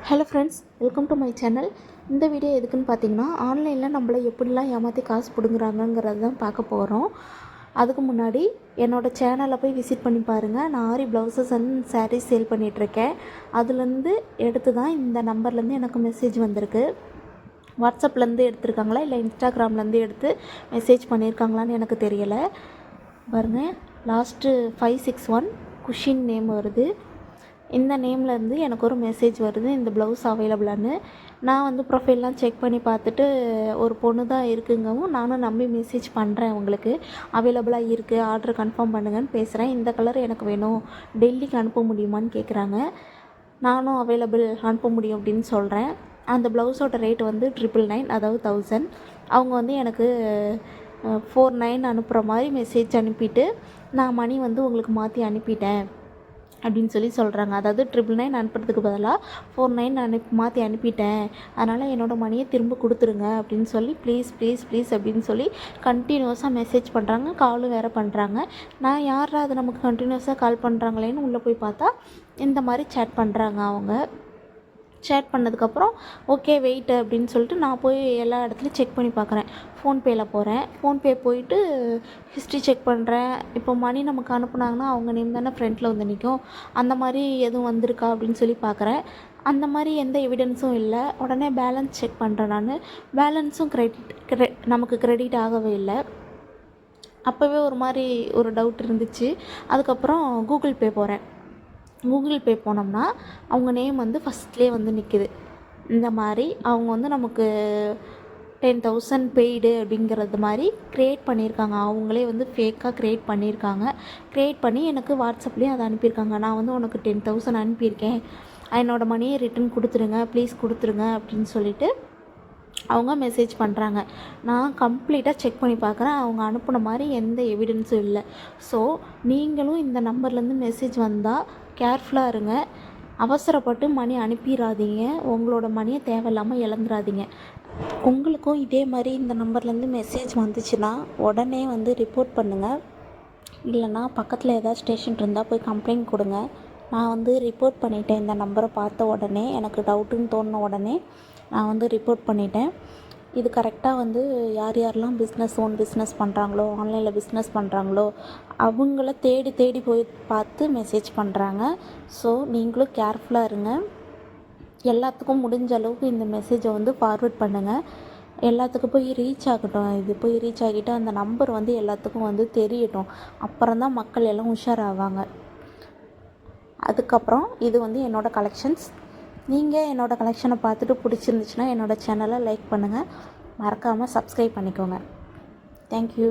Hello friends, welcome to my channel. இந்த video எதுக்குன்னு பார்த்தீங்கன்னா, ஆன்லைனில் நம்மளை எப்படிலாம் ஏமாற்றி காசு பிடுங்குறாங்கங்கிறது தான் பார்க்க போகிறோம். அதுக்கு முன்னாடி என்னோடய சேனலை போய் விசிட் பண்ணி பாருங்கள். நான் ஆரி ப்ளவுசஸ் அண்ட் சாரீஸ் சேல் பண்ணிகிட்ருக்கேன். அதுலேருந்து எடுத்து தான் இந்த நம்பர்லேருந்து எனக்கு மெசேஜ் வந்திருக்கு. வாட்ஸ்அப்லேருந்து எடுத்திருக்காங்களா இல்லை இன்ஸ்டாகிராம்லேருந்து எடுத்து மெசேஜ் பண்ணியிருக்காங்களான்னு எனக்கு தெரியலை. பாருங்கள், லாஸ்ட்டு 561 குஷின் நேம் வருது. இந்த நேம்லேருந்து எனக்கு ஒரு மெசேஜ் வருது, இந்த ப்ளவுஸ் அவைலபிளானு. நான் ப்ரொஃபைல்லாம் செக் பண்ணி பார்த்துட்டு ஒரு பொண்ணு தான் இருக்குங்கவும் நானும் நம்பி மெசேஜ் பண்ணுறேன். உங்களுக்கு அவைலபிளாக இருக்குது, ஆர்டர் கன்ஃபார்ம் பண்ணுங்கன்னு பேசுகிறேன். இந்த கலர் எனக்கு வேணும், டெல்லிக்கு அனுப்ப முடியுமான்னு கேட்குறாங்க. நானும் அவைலபிள் அனுப்ப முடியும் அப்படின்னு சொல்கிறேன். அந்த ப்ளவுஸோட ரேட் 999, அதாவது 1000. அவங்க எனக்கு 49 அனுப்புகிற மாதிரி மெசேஜ் அனுப்பிட்டு, நான் மணி உங்களுக்கு மாற்றி அனுப்பிட்டேன் அப்படின்னு சொல்கிறாங்க. அதாவது 999 அனுப்புறதுக்கு பதிலாக 49 மாற்றி அனுப்பிட்டேன், அதனால் என்னோடய மணியை திரும்ப கொடுத்துருங்க அப்படின்னு சொல்லி ப்ளீஸ் ப்ளீஸ் ப்ளீஸ் அப்படின்னு சொல்லி கண்டினியூஸாக மெசேஜ் பண்ணுறாங்க. காலும் வேறு பண்ணுறாங்க. நான் யாரா அது நமக்கு கண்டினியூஸாக கால் பண்ணுறாங்களேன்னு உள்ளே போய் பார்த்தா இந்த மாதிரி சேட் பண்ணுறாங்க. அவங்க சேட் பண்ணதுக்கப்புறம் ஓகே வெயிட் அப்படின்னு சொல்லிட்டு நான் போய் எல்லா இடத்துலையும் செக் பண்ணி பார்க்குறேன். ஃபோன்பேயில் போகிறேன். ஃபோன்பே போயிட்டு ஹிஸ்ட்ரி செக் பண்ணுறேன். இப்போ மணி நமக்கு அனுப்புனாங்கன்னா அவங்க நேம் தானே ஃப்ரண்ட்டில் நிற்கும். அந்த மாதிரி எதுவும் வந்திருக்கா அப்படின்னு சொல்லி பார்க்குறேன். அந்த மாதிரி எந்த எவிடன்ஸும் இல்லை. உடனே பேலன்ஸ் செக் பண்ணுறேன். நான் பேலன்ஸும் நமக்கு கிரெடிட் ஆகவே இல்லை. அப்போவே ஒரு மாதிரி ஒரு டவுட் இருந்துச்சு. அதுக்கப்புறம் கூகுள் பே போகிறேன். கூகுள் பே போனோம்னா அவங்க நேம் ஃபஸ்ட்லேயே நிற்கிது. இந்த மாதிரி அவங்க நமக்கு 10,000 பெய்டு அப்படிங்கிறது மாதிரி க்ரியேட் பண்ணியிருக்காங்க. அவங்களே ஃபேக்காக க்ரியேட் பண்ணியிருக்காங்க. க்ரியேட் பண்ணி எனக்கு வாட்ஸ்அப்லேயும் அதை அனுப்பியிருக்காங்க. நான் உனக்கு 10,000 அனுப்பியிருக்கேன், என்னோடய மணியை ரிட்டன் கொடுத்துருங்க, ப்ளீஸ் கொடுத்துருங்க அப்படின்னு சொல்லிட்டு அவங்க மெசேஜ் பண்ணுறாங்க. நான் கம்ப்ளீட்டாக செக் பண்ணி பார்க்குறேன். அவங்க அனுப்புன மாதிரி எந்த எவிடன்ஸும் இல்லை. ஸோ நீங்களும் இந்த நம்பர்லேருந்து மெசேஜ் வந்தால் கேர்ஃபுல்லாக இருங்க. அவசரப்பட்டு மணி அனுப்பிடாதீங்க. உங்களோட மணியை தேவையில்லாமல் இழந்துடாதீங்க. உங்களுக்கும் இதே மாதிரி இந்த நம்பர்லேருந்து மெசேஜ் வந்துச்சுன்னா உடனே ரிப்போர்ட் பண்ணுங்கள். இல்லைனா பக்கத்தில் ஏதாவது ஸ்டேஷன் இருந்தால் போய் கம்ப்ளைண்ட் கொடுங்க. நான் ரிப்போர்ட் பண்ணிட்டேன். இந்த நம்பரை பார்த்த உடனே எனக்கு டவுட்டுன்னு தோணின உடனே நான் ரிப்போர்ட் பண்ணிட்டேன். இது கரெக்டாக யார் யாரெல்லாம் ஓன் பிஸ்னஸ் பண்ணுறாங்களோ, ஆன்லைனில் பிஸ்னஸ் பண்ணுறாங்களோ அவங்கள தேடி தேடி போய் பார்த்து மெசேஜ் பண்ணுறாங்க. ஸோ நீங்களும் கேர்ஃபுல்லாக இருங்க. எல்லாத்துக்கும் முடிஞ்ச அளவுக்கு இந்த மெசேஜை ஃபார்வர்ட் பண்ணுங்கள். எல்லாத்துக்கும் போய் ரீச் ஆகட்டும். இது போய் ரீச் ஆகிட்டு அந்த நம்பர் எல்லாத்துக்கும் தெரியட்டும். அப்புறம் தான் மக்கள் எல்லாம் உஷாராவாங்க. அதுக்கப்புறம் இது என்னோடய கலெக்ஷன்ஸ். நீங்கள் என்னோடய கலெக்ஷனை பார்த்துட்டு பிடிச்சிருந்துச்சுன்னா என்னோடய சேனலை லைக் பண்ணுங்கள். மறக்காமல் சப்ஸ்கிரைப் பண்ணிக்கோங்க. தேங்க்யூ.